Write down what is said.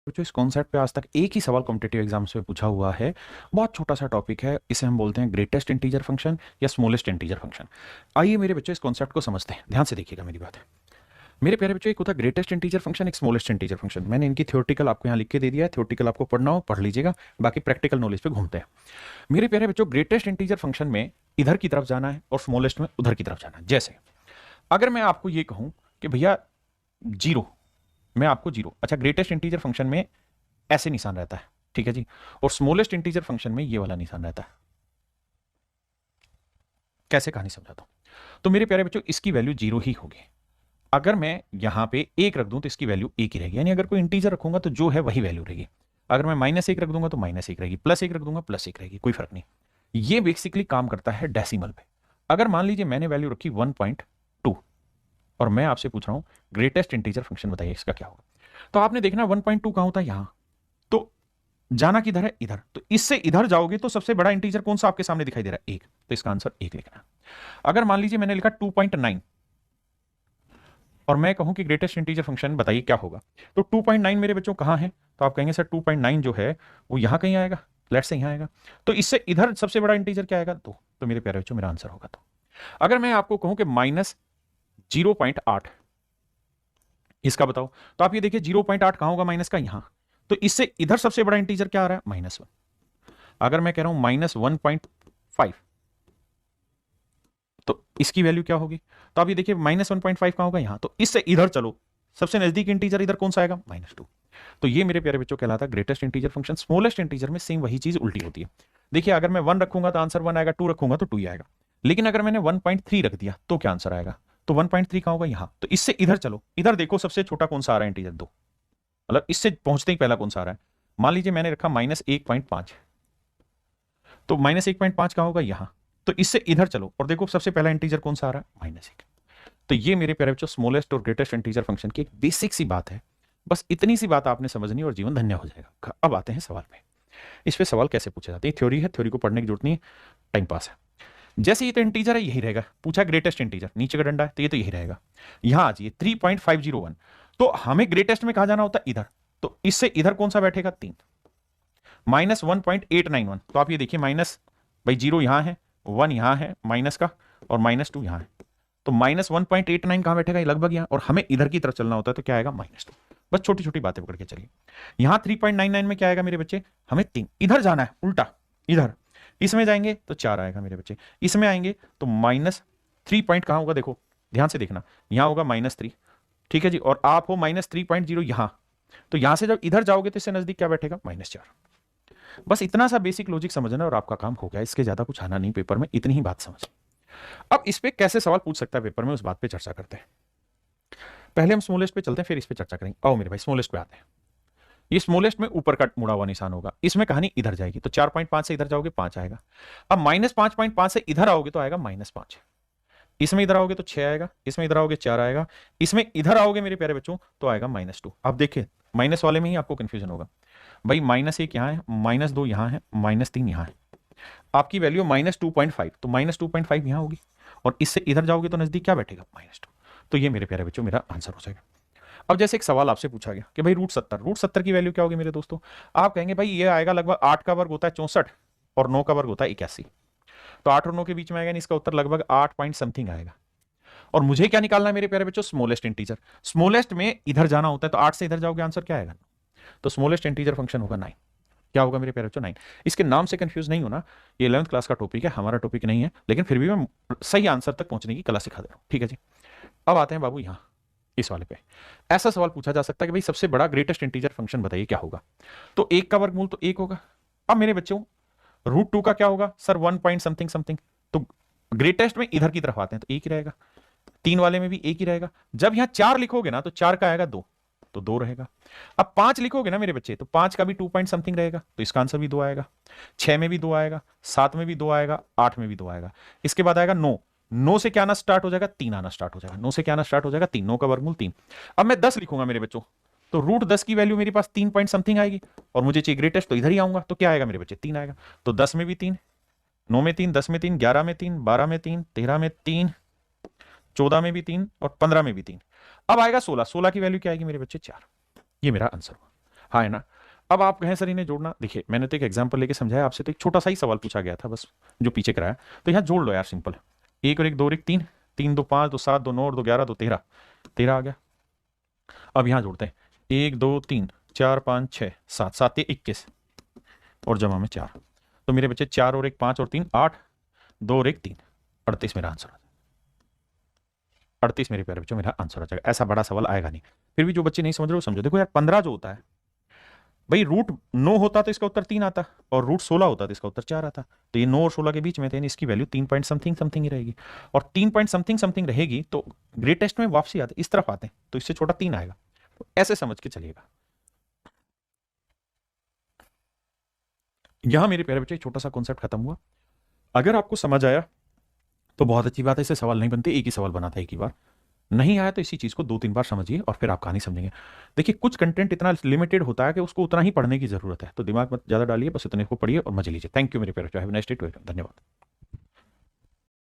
जो इस कॉन्सेप्ट पे आज तक एक ही सवाल कॉम्पिटिटिव एग्जाम्स में पूछा हुआ है। बहुत छोटा सा टॉपिक है, इसे हम बोलते हैं ग्रेटेस्ट इंटीजर फंक्शन या स्मॉलेस्ट इंटीजर फंक्शन। आइए मेरे बच्चों इस कॉन्सेप्ट को समझते हैं, ध्यान से देखिएगा मेरी बात। मेरे प्यारे बच्चों, एक होता है ग्रेटेस्ट इंटीजर फंक्शन, एक स्मॉलेस्ट इंटीजर फंक्शन। मैंने इनकी थ्योरेटिकल आपको यहाँ लिख के दे दिया है, थ्योरेटिकल आपको पढ़ना हो पढ़ लीजिएगा, बाकी प्रैक्टिकल नॉलेज पे घूमते हैं। मेरे प्यारे बच्चों, ग्रेटेस्ट इंटीजर फंक्शन में इधर की तरफ जाना है और स्मॉलेस्ट में उधर की तरफ जाना है। जैसे अगर मैं आपको ये कहूं कि भैया जीरो, मैं आपको जीरो, अच्छा ग्रेटेस्ट इंटीजर फंक्शन में ऐसे निशान रहता है, ठीक है जी, और स्मॉलेस्ट इंटीजर फंक्शन में ये वाला निशान रहता है। कैसे कहानी समझाता हूं। तो मेरे प्यारे बच्चों, इसकी वैल्यू जीरो ही होगी। अगर मैं यहां पे एक रख दूं तो इसकी वैल्यू एक ही रहेगी, यानी अगर कोई इंटीजर रखूंगा तो जो है वही वैल्यू रहेगी। अगर मैं माइनस एक रख दूंगा तो माइनस एक रहेगी, प्लस एक रख दूंगा प्लस एक रहेगी, कोई फर्क नहीं। ये बेसिकली काम करता है डेसिमल पे। अगर मान लीजिए मैंने वैल्यू रखी 1.2 और मैं आपसे पूछ रहा हूं ग्रेटेस्ट इंटीजर फंक्शन बताइए इसका क्या होगा। तो आपने देखना 1.2 कहां होता है, यहां। तो जाना किधर है, इधर। तो इससे इधर जाओगे तो सबसे बड़ा इंटीजर कौन सा आपके सामने दिखाई दे रहा है, एक। तो इसका आंसर एक लिखना है। अगर मान लीजिए मैंने लिखा 2.9 और मैं कहूं कि ग्रेटेस्ट इंटीजर फंक्शन बताइए क्या होगा, तो 2.9 मेरे बच्चों कहां है, तो आप कहेंगे सर 2.9 जो है वो यहां कहीं आएगा, लेट से यहां आएगा। तो इससे इधर सबसे बड़ा इंटीजर क्या आएगा, 2। तो मेरे प्यारे बच्चों मेरा आंसर होगा 2। अगर मैं आपको कहूं कि -0.8 इसका बताओ, तो आप ये देखिए 0.8 कहां होगा माइनस का, यहां। तो इससे इधर सबसे बड़ा इंटीजर क्या आ रहा है, -1। अगर मैं कह रहा हूं -1.5 तो इसकी वैल्यू क्या होगी, तो आप ये देखिए -1.5 कहां होगा, यहां। तो इससे इधर चलो, सबसे नजदीक इंटीजर इधर कौन सा आएगा, -2। तो ये मेरे प्यारे बच्चों कहलाता है greatest integer function. Smallest integer में सेम वही चीज उल्टी होती है। देखिए अगर मैं 1 रखूंगा तो आंसर 1 आएगा, 2 रखूंगा तो 2 ही आएगा। लेकिन अगर मैंने 1.3 रख दिया तो क्या आंसर आएगा, तो 1.3 कहां होगा, यहां। तो इससे इधर चलो, इधर देखो सबसे छोटा कौन सा आ रहा है इंटीजर, 2। मतलब इससे पहुंचते ही पहला कौन सा आ रहा है, मान लीजिए मैंने रखा -1.5, तो -1.5 कहां होगा, यहां। तो इससे इधर चलो और देखो सबसे पहला इंटीजर कौन सा आ रहा है, -1। तो ये मेरे प्यारे बच्चों स्मॉलेस्ट और ग्रेटेस्ट इंटीजर फंक्शन की एक बेसिक सी बात है। बस इतनी सी बात आपने समझनी और जीवन धन्य हो जाएगा। अब आते हैं सवाल पे। इस पे सवाल कैसे पूछे जाते हैं, थ्योरी है, थ्योरी को पढ़ने की जरूरत नहीं है, टाइम पास है। जैसे ये तो इंटीजर है, यही रहेगा। पूछा ग्रेटेस्ट इंटीजर, नीचे का डंडा है तो ये तो यही रहेगा। यहां आ जाइए 3.501, तो हमें ग्रेटेस्ट में कहा जाना होता है इधर। तो इससे इधर कौन सा बैठेगा, 3। -1.891, तो आप ये देखिए माइनस, भाई 0 यहां है, 1 यहां है माइनस का, और -2 यहां है। तो -1.89 कहां बैठेगा, लगभग यहां। और हमें इधर की तरफ चलना होता है तो क्या आएगा, -2। बस छोटी छोटी बातें पकड़ के चलिए। यहां 3.99 में क्या आएगा मेरे बच्चे, हमें 3 इधर जाना है, उल्टा इधर। इसमें जाएंगे तो 4 आएगा मेरे बच्चे, इसमें आएंगे तो -3 पॉइंट कहां होगा, देखो ध्यान से देखना, यहां होगा -3, ठीक है जी। और आप हो -3.0 यहां। तो यहां से जब इधर जाओगे तो इससे नजदीक क्या बैठेगा, -4। बस इतना सा बेसिक लॉजिक समझना और आपका काम हो गया। इसके ज्यादा कुछ आना नहीं पेपर में, इतनी ही बात समझ। अब इस पे कैसे सवाल पूछ सकता है पेपर में, उस बात पे चर्चा करते हैं। पहले हम स्मॉलेस्ट पे चलते हैं, फिर इस पे चर्चा करेंगे। आओ मेरे भाई स्मॉलेस्ट पे आते हैं। ये स्मॉलेस्ट में ऊपर का मुड़ा हुआ निशान होगा, इसमें कहानी इधर जाएगी, तो 4.5 से इधर जाओगे 5 आएगा। अब -5.5 से इधर आओगे तो आएगा -5। इसमें इधर आओगे तो 6 आएगा, इसमें इधर आओगे 4 आएगा, इसमें इधर आओगे मेरे प्यारे बच्चों तो आएगा -2। अब देखिए माइनस वाले में ही आपको कंफ्यूजन होगा, भाई -1 यहां है, -2 यहां है, -3 यहां है। आपकी वैल्यू -2.5, तो -2.5 यहां होगी, और इससे इधर जाओगे तो नजदीक क्या बैठेगा, -2। तो ये मेरे प्यारे बच्चों मेरा आंसर हो जाएगा। अब जैसे एक सवाल आपसे पूछा गया कि भाई √70 की वैल्यू क्या होगी मेरे दोस्तों। आप कहेंगे भाई ये आएगा लगभग 8 का वर्ग होता है 64 और 9 का वर्ग होता है 81, तो 8 और 9 के बीच में आएगा, इसका उत्तर लगभग 8 पॉइंट समथिंग आएगा। और मुझे क्या निकालना है मेरे प्यारे बच्चों, स्मॉलेस्ट इंटीजर। स्मॉलेस्ट में इधर जाना होता है, तो 8 से इधर जाओगे आंसर क्या आएगा, तो स्मॉलेस्ट इंटीजर फंक्शन होगा 9। क्या होगा मेरे प्यारे बच्चों, 9। इसके नाम से कंफ्यूज नहीं होना, ये 11th क्लास का टॉपिक है, हमारा टॉपिक नहीं है, लेकिन फिर भी मैं सही आंसर तक पहुंचने की कला सिखा दे रहा हूं, ठीक है जी। अब आते हैं बाबू यहां इस वाले पे। ऐसा सवाल पूछा जा सकता है कि भाई सबसे बड़ा ग्रेटेस्ट इंटीजर फंक्शन बताइए क्या होगा। तो 1 का वर्गमूल तो 1 होगा। अब मेरे बच्चों √2 का क्या होगा, सर 1 पॉइंट समथिंग समथिंग। तो ग्रेटेस्ट में इधर की तरफ आते हैं तो 1 ही रहेगा, 3 वाले में भी 1 ही रहेगा। जब यहां 4 लिखोगे ना तो 4 का आएगा 2, तो 2 रहेगा। अब 5 लिखोगे ना मेरे बच्चे, तो 5 का भी 2 पॉइंट समथिंग रहेगा, तो इसका आंसर भी 2 आएगा। 6 में भी 2 आएगा, 7 में भी 2 आएगा, 8 में भी 2 आएगा। इसके बाद आएगा 9, 9 से क्या आना स्टार्ट हो जाएगा, 3 आना स्टार्ट हो जाएगा। 9 से क्या आना स्टार्ट हो जाएगा, 3, 9 का वर्गमूल 3। अब मैं 10 लिखूंगा मेरे बच्चों, तो √10 की वैल्यू मेरे पास 3 पॉइंट समथिंग आएगी, और मुझे चाहिए ग्रेटेस्ट, तो इधर ही आऊंगा, तो क्या आएगा मेरे बच्चे, 3 आएगा। तो 10 में भी 3, 9 में 3, 10 में 3, 11 में 3, 12 में 3, 13 में 3, 14 में भी 3 और 15 में भी 3। अब आएगा 16, 16 की वैल्यू क्या आएगी मेरे बच्चे, 4। ये मेरा आंसर हुआ। हाँ है ना। अब आप कहें सर इन्हें जोड़ना, देखिए मैंने तो एक एग्जांपल लेके समझाया आपसे, तो एक छोटा सा ही सवाल पूछा गया था बस जो पीछे कराया, तो यहाँ जोड़ लो यार सिंपल, 1 और 1 2 और 1 3, 3 2 5 2 7 2 9 और 2 11 2 13, 13 आ गया। अब यहाँ जोड़ते हैं 1 2 3 4 5 6 7, 7 ये 21 और जमा में 4, तो मेरे बच्चे 4 और 1 5 और 3 8, 2 और 1 3, 38 मेरा आंसर आ जाएगा। 38 मेरे प्यारे बच्चों मेरा आंसर आ जाएगा। ऐसा बड़ा सवाल आएगा नहीं। फिर भी जो बच्चे नहीं समझ रहे वो समझो। देखो यार 15 जो होता है भाई, रूट 9 होता तो इसका उत्तर 3 आता, और रूट 16 होता तो इसका उत्तर 4 आता, तो ये 9 और 16 के बीच में थे, इसकी वैल्यू 3 पॉइंट समथिंग समथिंग ही रहेगी, और 3 पॉइंट समथिंग समथिंग रहेगी तो ग्रेट टेस्ट में वापसी आते इस तरफ आते हैं, तो इससे छोटा 3 आएगा, तो ऐसे समझ के चलिएगा। यहां मेरे प्यारे बच्चे छोटा सा कॉन्सेप्ट खत्म हुआ। अगर आपको समझ आया तो बहुत अच्छी बात है, इससे सवाल नहीं बनते, एक ही सवाल बनाता है एक ही बार। नहीं आया तो इसी चीज को 2-3 बार समझिए और फिर आप कहानी समझेंगे। देखिए कुछ कंटेंट इतना लिमिटेड होता है कि उसको उतना ही पढ़ने की जरूरत है, तो दिमाग मत ज्यादा डालिए, बस इतने को पढ़िए और मजे लीजिए। थैंक यू मेरे प्यारे बच्चों, हैव अ नाइस डे, धन्यवाद।